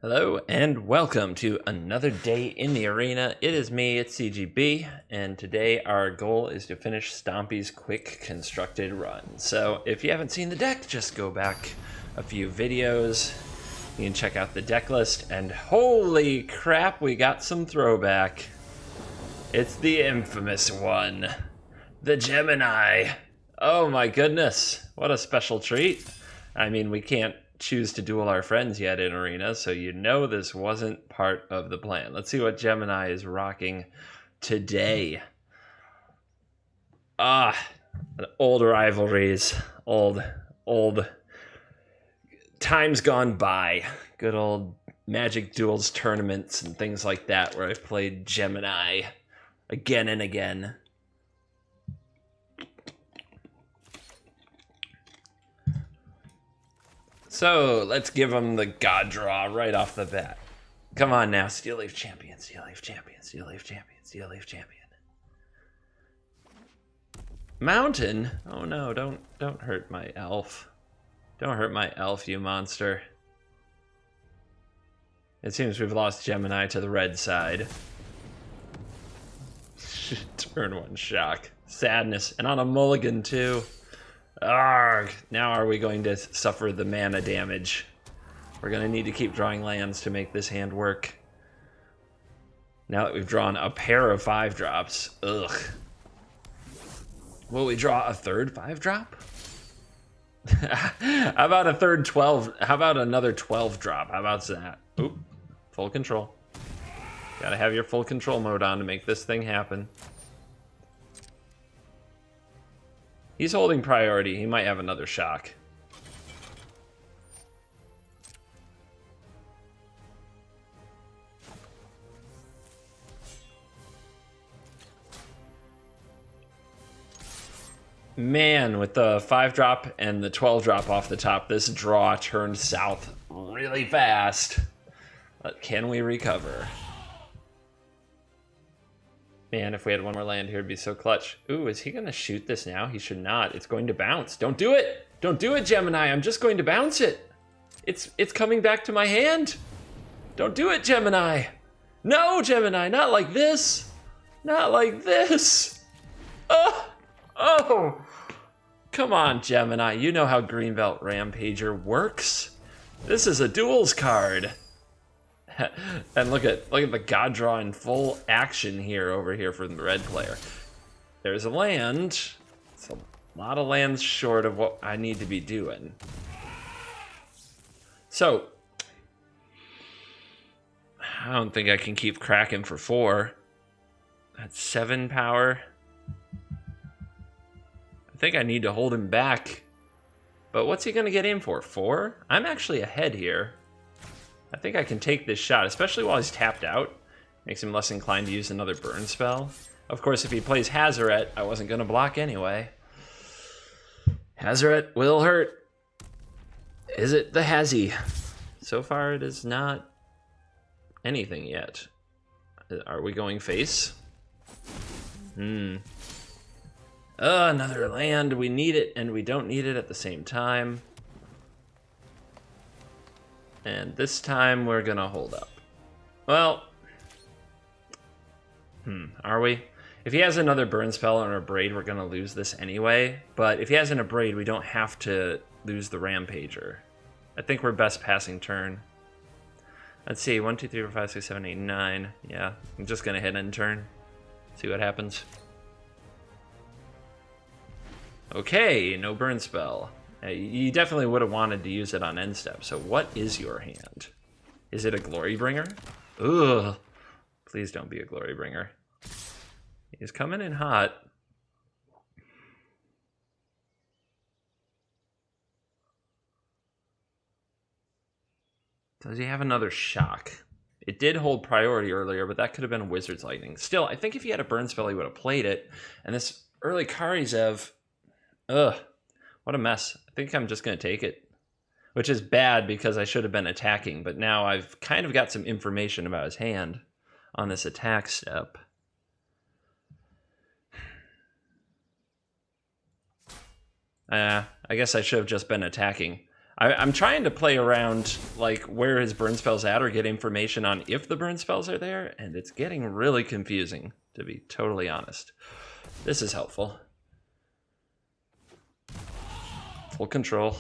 Hello and welcome to another day in the arena. It is me, it's CGB, and today our goal is to finish Stompy's quick constructed run. So if you haven't seen the deck, just go back a few videos. You can check out the deck list, and holy crap, we got some throwback. It's the infamous one, the Gemini. Oh my goodness, what a special treat. I mean, we can't choose to duel our friends yet in arena, so you know this wasn't part of the plan. Let's see what Gemini is rocking today. Old rivalries, old times gone by. Good old Magic Duels tournaments and things like that where I've played Gemini again and again. So let's give them the God draw right off the bat. Come on now, Steel Leaf Champion, Steel Leaf Champion, Steel Leaf Champion, Steel Leaf Champion. Mountain? Oh no, don't hurt my elf. Don't hurt my elf, you monster. It seems we've lost Gemini to the red side. Turn one shock. Sadness, and on a mulligan too. Arrgh, now are we going to suffer the mana damage? We're going to need to keep drawing lands to make this hand work. Now that we've drawn a pair of 5-drops, ugh. Will we draw a third 5-drop? How about a third 12? How about another 12-drop? How about that? Oop, full control. Gotta have your full control mode on to make this thing happen. He's holding priority. He might have another shock. Man, with the 5-drop and the 12-drop off the top, this draw turned south really fast. But can we recover? Man, if we had one more land here, it'd be so clutch. Ooh, is he going to shoot this now? He should not. It's going to bounce. Don't do it. Don't do it, Gemini. I'm just going to bounce it. It's coming back to my hand. Don't do it, Gemini. No, Gemini, not like this. Not like this. Oh. Come on, Gemini. You know how Greenbelt Rampager works. This is a duels card. And look at the God draw in full action here over here from the red player. There's a land. It's a lot of lands short of what I need to be doing. So I don't think I can keep cracking for 4. That's 7 power. I think I need to hold him back. But what's he gonna get in for? 4? I'm actually ahead here. I think I can take this shot, especially while he's tapped out. Makes him less inclined to use another burn spell. Of course, if he plays Hazoret, I wasn't going to block anyway. Hazoret will hurt. Is it the Hazy? So far, it is not anything yet. Are we going face? Another land. We need it, and we don't need it at the same time. And this time we're gonna hold up. Well, are we? If he has another burn spell or a braid, we're gonna lose this anyway. But if he has an abrade, we don't have to lose the Rampager. I think we're best passing turn. Let's see, 1, 2, 3, 4, 5, 6, 7, 8, 9. Yeah, I'm just gonna hit end turn. See what happens. Okay, no burn spell. You definitely would have wanted to use it on end step. So what is your hand? Is it a Glory Bringer? Ugh. Please don't be a Glory Bringer. He's coming in hot. Does he have another shock? It did hold priority earlier, but that could have been Wizard's Lightning. Still, I think if he had a burn spell, he would have played it. And this early Karizev, ugh. What a mess. I think I'm just going to take it. Which is bad because I should have been attacking, but now I've kind of got some information about his hand on this attack step. I guess I should have just been attacking. I'm trying to play around like where his burn spell's at or get information on if the burn spells are there, and it's getting really confusing, to be totally honest. This is helpful. Full control.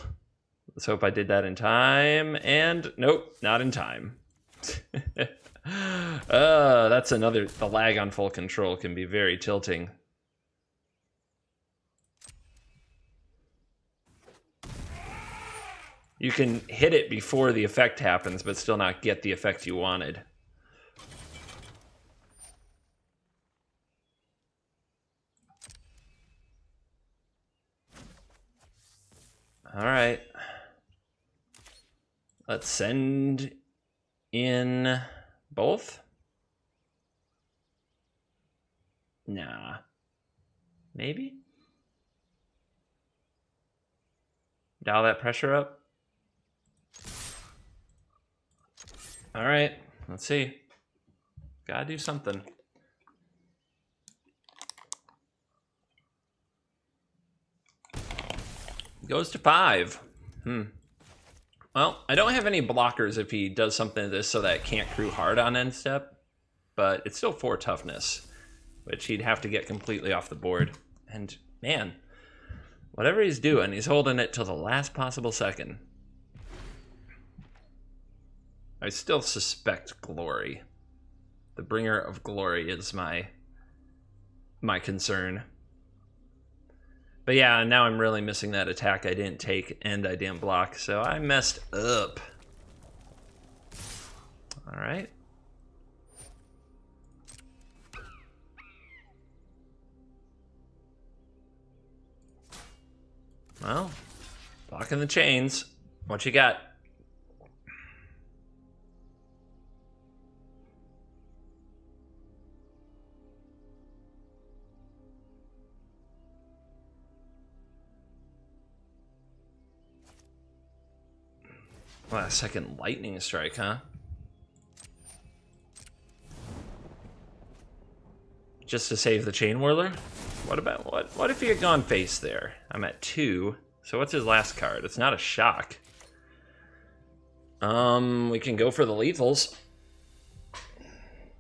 Let's hope I did that in time, and nope, not in time. That's another, the lag on full control can be very tilting. You can hit it before the effect happens, but still not get the effect you wanted. All right. Let's send in both. Nah. Maybe? Dial that pressure up. All right, let's see. Gotta do something. Goes to 5. Well, I don't have any blockers if he does something to this so that it can't crew hard on end step, but it's still 4 toughness, which he'd have to get completely off the board. And man, whatever he's doing, he's holding it till the last possible second. I still suspect glory. The bringer of glory is my concern. But yeah, now I'm really missing that attack I didn't take and I didn't block, so I messed up. All right. Well, blocking the chains. What you got? Last second lightning strike, huh? Just to save the Chain Whirler? What about what if he had gone face there? I'm at 2. So what's his last card? It's not a shock. We can go for the lethals.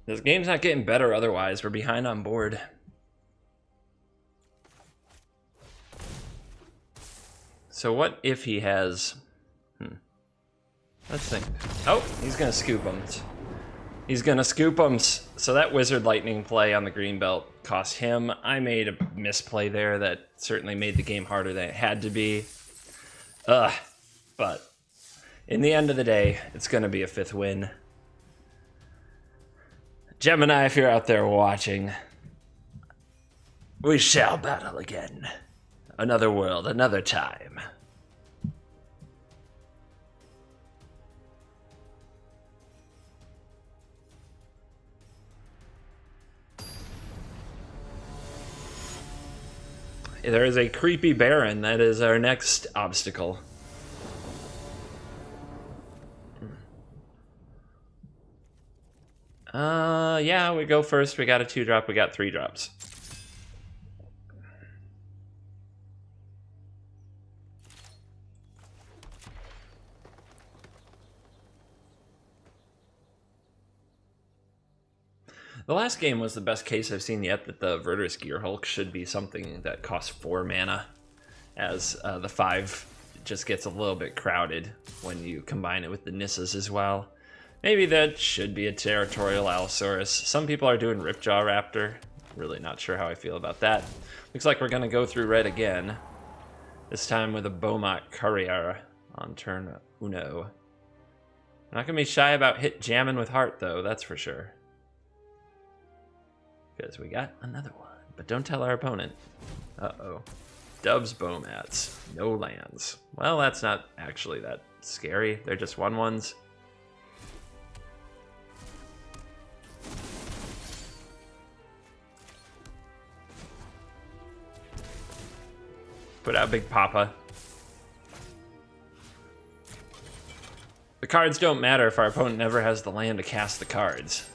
This game's not getting better otherwise. We're behind on board. So what if he has... Let's think. Oh, he's going to scoop them. He's going to scoop them. So that Wizard Lightning play on the Greenbelt cost him. I made a misplay there that certainly made the game harder than it had to be. But in the end of the day, it's going to be a 5th win. Gemini, if you're out there watching, we shall battle again. Another world, another time. There is a creepy Baron. That is our next obstacle. Yeah, we go first. We got a 2-drop. We got 3 drops. The last game was the best case I've seen yet that the Verdurous Gearhulk should be something that costs 4 mana, as the 5 just gets a little bit crowded when you combine it with the Nissas as well. Maybe that should be a Territorial Allosaurus. Some people are doing Ripjaw Raptor. Really not sure how I feel about that. Looks like we're going to go through red again, this time with a Beaumont Courier on turn 1. Not going to be shy about hit jamming with Heart, though, that's for sure. Because we got another one. But don't tell our opponent. Uh-oh. Dubs Beaumats. No lands. Well, that's not actually that scary. They're just 1/1s. Put out Big Papa. The cards don't matter if our opponent never has the land to cast the cards.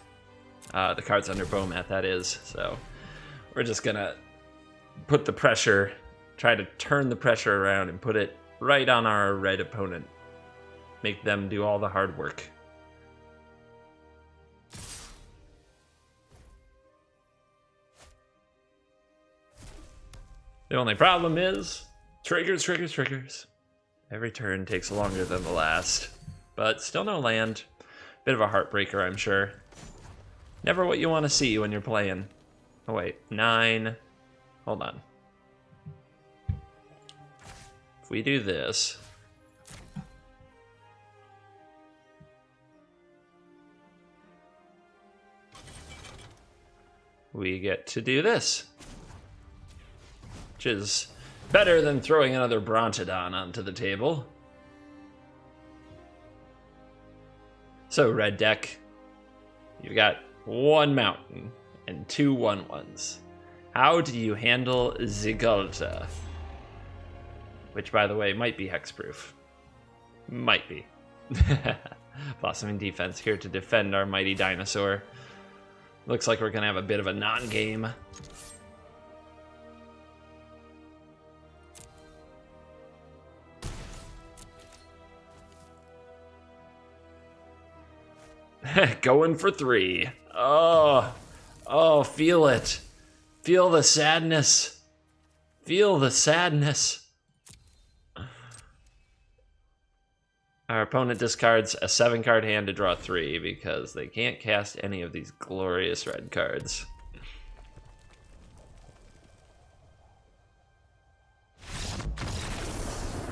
The cards under Beaumat, that is. So we're just gonna put the pressure, try to turn the pressure around and put it right on our red opponent. Make them do all the hard work. The only problem is triggers. Every turn takes longer than the last, but still no land. Bit of a heartbreaker, I'm sure. Never what you want to see when you're playing. Oh wait, 9. Hold on. If we do this, we get to do this, which is better than throwing another Brontodon onto the table. So, red deck, you've got 1 mountain and 2 1/1s. How do you handle the Ghalta? Which, by the way, might be hexproof. Might be. Blossoming defense here to defend our mighty dinosaur. Looks like we're going to have a bit of a non-game. Going for 3. Oh, feel it. Feel the sadness. Feel the sadness. Our opponent discards a 7-card hand to draw 3 because they can't cast any of these glorious red cards.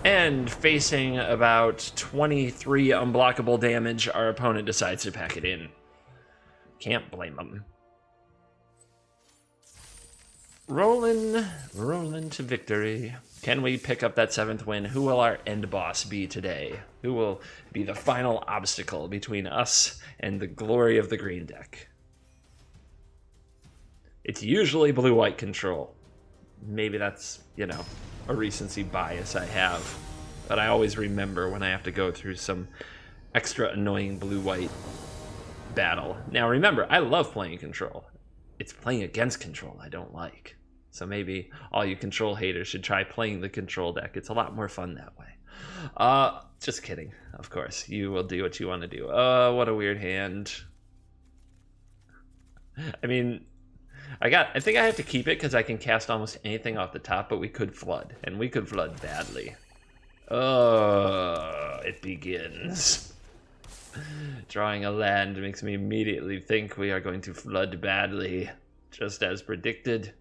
And facing about 23 unblockable damage, our opponent decides to pack it in. Can't blame them. Rolling to victory. Can we pick up that 7th win? Who will our end boss be today? Who will be the final obstacle between us and the glory of the green deck? It's usually blue-white control. Maybe that's, a recency bias I have. But I always remember when I have to go through some extra annoying blue-white battle. Now remember, I love playing control. It's playing against control I don't like. So maybe all you control haters should try playing the control deck. It's a lot more fun that way. Just kidding, of course. You will do what you want to do. What a weird hand. I mean, I think I have to keep it because I can cast almost anything off the top, but we could flood, and we could flood badly. It begins. Drawing a land makes me immediately think we are going to flood badly. Just as predicted,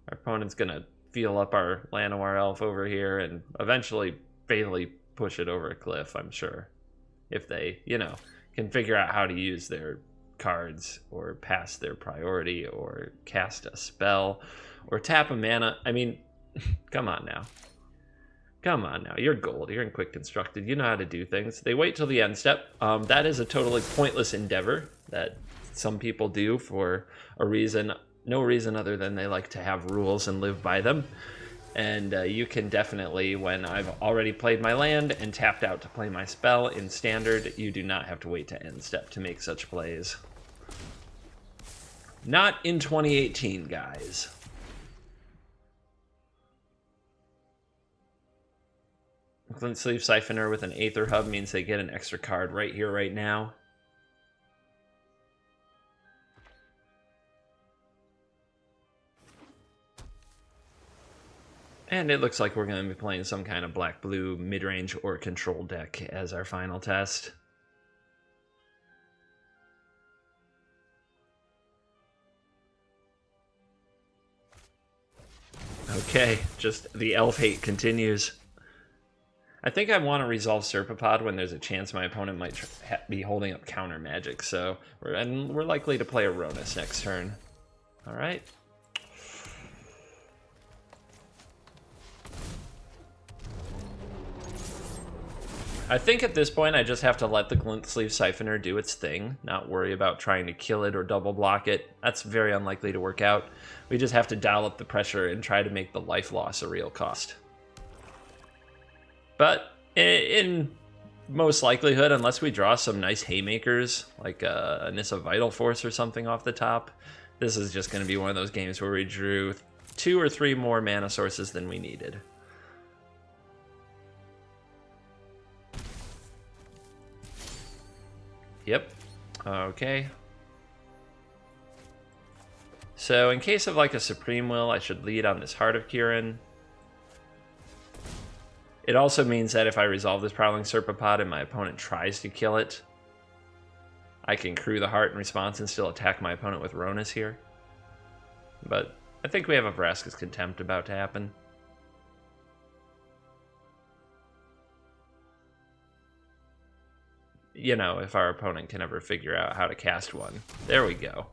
our opponent's going to feel up our Llanowar Elf over here and eventually fatally push it over a cliff, I'm sure. If they, can figure out how to use their cards or pass their priority or cast a spell or tap a mana. I mean, come on now. You're gold. You're in quick constructed. You know how to do things. They wait till the end step. That is a totally pointless endeavor that some people do for a reason, no reason other than they like to have rules and live by them. And you can definitely, when I've already played my land and tapped out to play my spell in standard, you do not have to wait to end step to make such plays. Not in 2018, guys. Glint Sleeve Siphoner with an Aether Hub means they get an extra card right here, right now. And it looks like we're going to be playing some kind of black-blue mid-range or control deck as our final test. Okay, just the elf hate continues. I think I want to resolve Serpapod when there's a chance my opponent might be holding up counter magic, so we're likely to play a Rhonas next turn. All right. I think at this point I just have to let the Glint Sleeve Siphoner do its thing, not worry about trying to kill it or double block it. That's very unlikely to work out. We just have to dial up the pressure and try to make the life loss a real cost. But in most likelihood, unless we draw some nice haymakers, like a Nissa Vital Force or something off the top, this is just going to be one of those games where we drew 2 or 3 more mana sources than we needed. Yep. Okay. So in case of like a Supreme Will, I should lead on this Heart of Kiran. It also means that if I resolve this Prowling Serpapod and my opponent tries to kill it, I can crew the Heart in response and still attack my opponent with Rhonas here. But I think we have a Vraska's Contempt about to happen. You know, if our opponent can ever figure out how to cast one. There we go.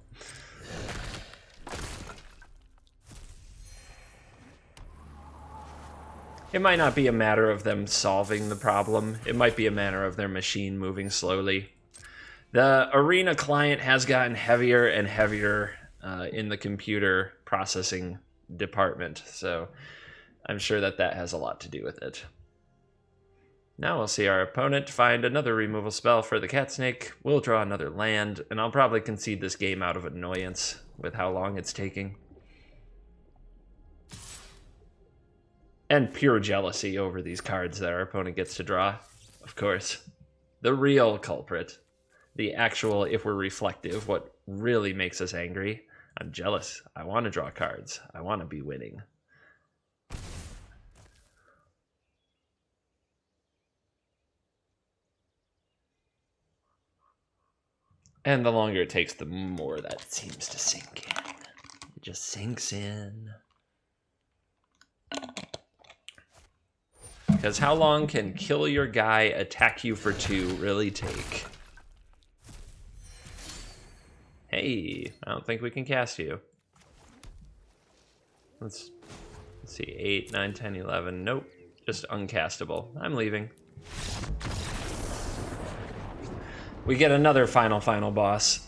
It might not be a matter of them solving the problem. It might be a matter of their machine moving slowly. The Arena client has gotten heavier and heavier in the computer processing department, so I'm sure that that has a lot to do with it. Now we'll see our opponent find another removal spell for the Cat Snake. We'll draw another land, and I'll probably concede this game out of annoyance with how long it's taking. And pure jealousy over these cards that our opponent gets to draw, of course. The real culprit. The actual, if we're reflective, what really makes us angry. I'm jealous. I want to draw cards. I want to be winning. And the longer it takes, the more that seems to sink in. It just sinks in. Because how long can kill your guy, attack you for 2 really take? Hey, I don't think we can cast you. Let's see, 8, 9, 10, 11. Nope, just uncastable. I'm leaving. We get another final boss.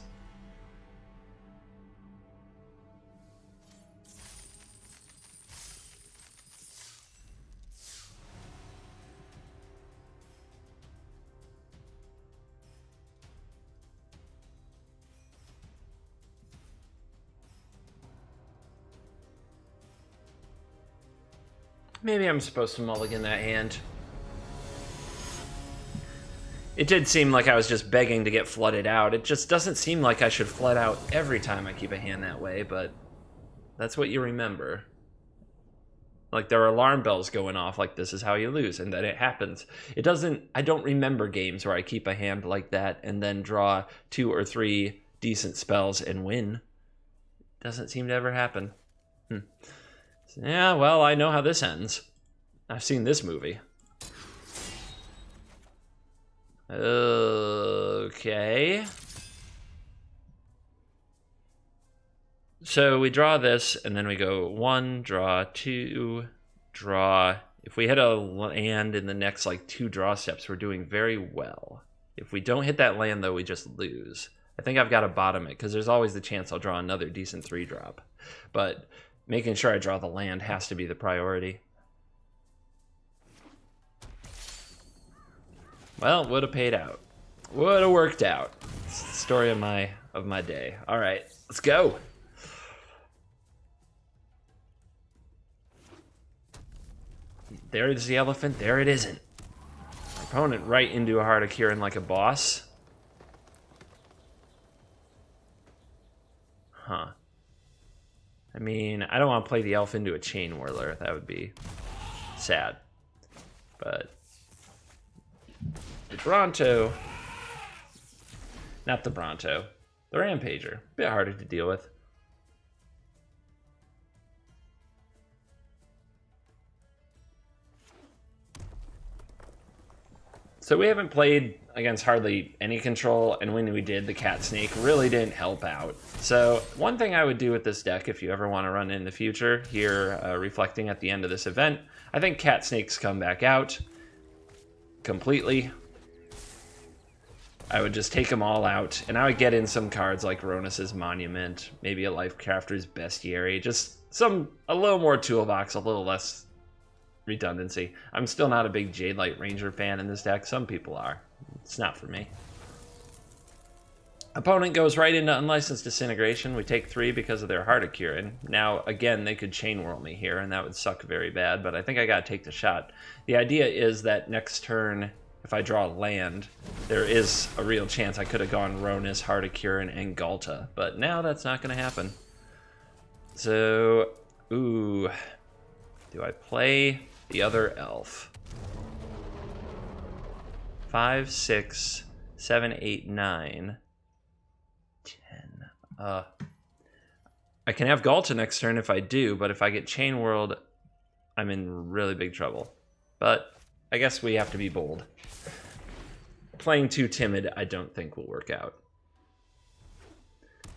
Maybe I'm supposed to mulligan that hand. It did seem like I was just begging to get flooded out. It just doesn't seem like I should flood out every time I keep a hand that way, but that's what you remember. Like, there are alarm bells going off, like this is how you lose, and then it happens. I don't remember games where I keep a hand like that and then draw 2 or 3 decent spells and win. Doesn't seem to ever happen. So, yeah, well, I know how this ends. I've seen this movie. Okay. So we draw this, and then we go 1, draw, 2, draw. If we hit a land in the next, like, 2 draw steps, we're doing very well. If we don't hit that land, though, we just lose. I think I've got to bottom it, because there's always the chance I'll draw another decent 3-drop. But making sure I draw the land has to be the priority. Well, would have paid out. Would have worked out. It's the story of my day. All right, let's go. There is the elephant. There it isn't. Opponent right into a Heart of Kiran like a boss. Huh. I mean, I don't want to play the elf into a Chain Whirler. That would be sad. But the Bronto, not the Bronto, the Rampager, a bit harder to deal with. So we haven't played against hardly any control, and when we did, the Cat Snake really didn't help out. So one thing I would do with this deck, if you ever want to run in the future, here reflecting at the end of this event, I think Cat Snakes come back out completely. I would just take them all out, and I would get in some cards like Rhonas' Monument, maybe a Lifecrafter's Bestiary, just a little more toolbox, a little less redundancy. I'm still not a big Jadelight Ranger fan in this deck. Some people are. It's not for me. Opponent goes right into Unlicensed Disintegration. We take 3 because of their Heart of Kiran. Now, again, they could Chain Whirl me here, and that would suck very bad, but I think I gotta take the shot. The idea is that next turn, if I draw land, there is a real chance I could have gone Rhonas, Heart of Kiran, and Ghalta. But now that's not going to happen. So, ooh. Do I play the other elf? 5, 6, 7, 8, 9, 10. I can have Ghalta next turn if I do, but if I get Chain World, I'm in really big trouble. But I guess we have to be bold. Playing too timid, I don't think will work out.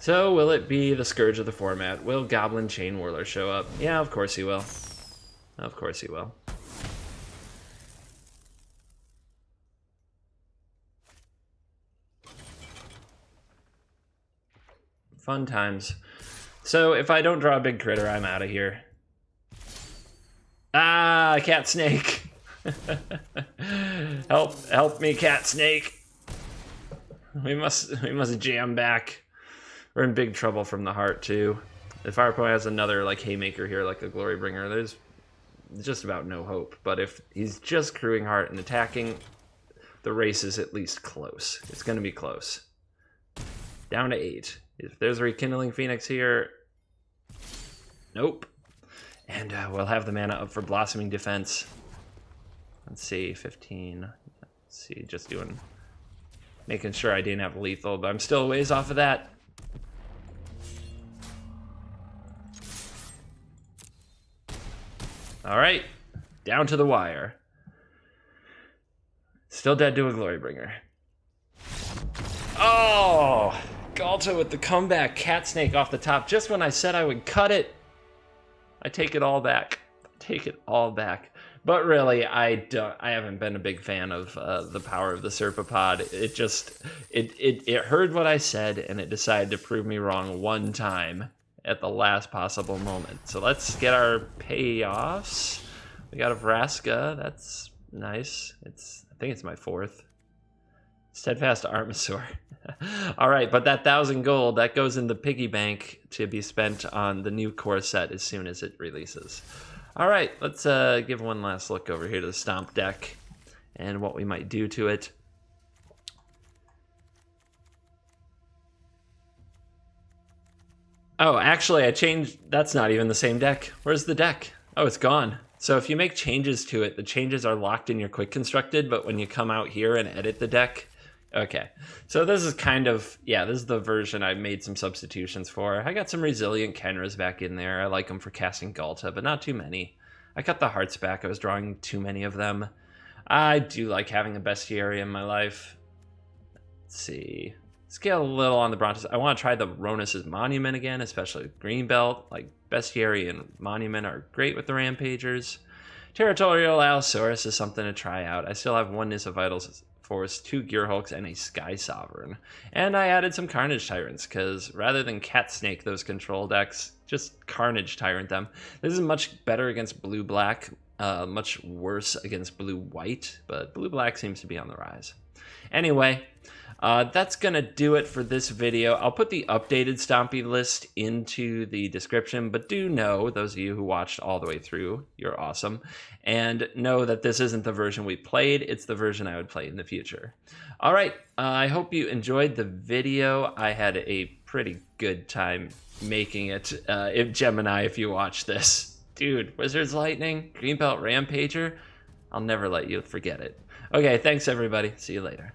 So, will it be the Scourge of the format? Will Goblin Chain Whirler show up? Yeah, of course he will. Of course he will. Fun times. So, if I don't draw a big critter, I'm out of here. Ah, cat snake. help me, cat snake. We must jam back. We're in big trouble from the heart too. If our opponent has another like haymaker here, like a glory bringer, there's just about no hope. But if he's just crewing heart and attacking, the race is at least close. It's going to be close. Down to 8. If there's a Rekindling Phoenix here, nope. And we'll have the mana up for Blossoming Defense. Let's see, 15. Let's see, just making sure I didn't have lethal, but I'm still a ways off of that. All right, down to the wire. Still dead to a Glorybringer. Oh, Ghalta with the comeback cat snake off the top. Just when I said I would cut it, I take it all back. Take it all back. But really, I haven't been a big fan of the power of the Serpapod. It heard what I said, and it decided to prove me wrong one time at the last possible moment. So let's get our payoffs. We got a Vraska. That's nice. I think it's my 4th. Steadfast Armasaur. All right, but that 1,000 gold, that goes in the piggy bank to be spent on the new core set as soon as it releases. All right, let's give one last look over here to the Stomp deck and what we might do to it. Oh, actually, I changed. That's not even the same deck. Where's the deck? Oh, it's gone. So if you make changes to it, the changes are locked in your quick constructed, but when you come out here and edit the deck, okay. So this is kind of, yeah, this is the version I made some substitutions for. I got some Resilient Khenras back in there. I like them for casting Ghalta, but not too many. I cut the hearts back. I was drawing too many of them. I do like having a Bestiary in my life. Let's see. Scale a little on the Brontodon. I want to try the Rhonas' Monument again, especially Greenbelt. Like, Bestiary and Monument are great with the Rampagers. Territorial Allosaurus is something to try out. I still have 1 Nissa Vitals Force, 2 Gearhulks, and a Skysovereign. And I added some Carnage Tyrants, because rather than Cat Snake those control decks, just Carnage Tyrant them. This is much better against blue-black, much worse against blue-white, but blue-black seems to be on the rise. Anyway, that's going to do it for this video. I'll put the updated Stompy list into the description, but do know, those of you who watched all the way through, you're awesome, and know that this isn't the version we played, it's the version I would play in the future. All right, I hope you enjoyed the video. I had a pretty good time making it. Gemini, if you watch this. Dude, Wizard's Lightning, Greenbelt Rampager, I'll never let you forget it. Okay, thanks everybody. See you later.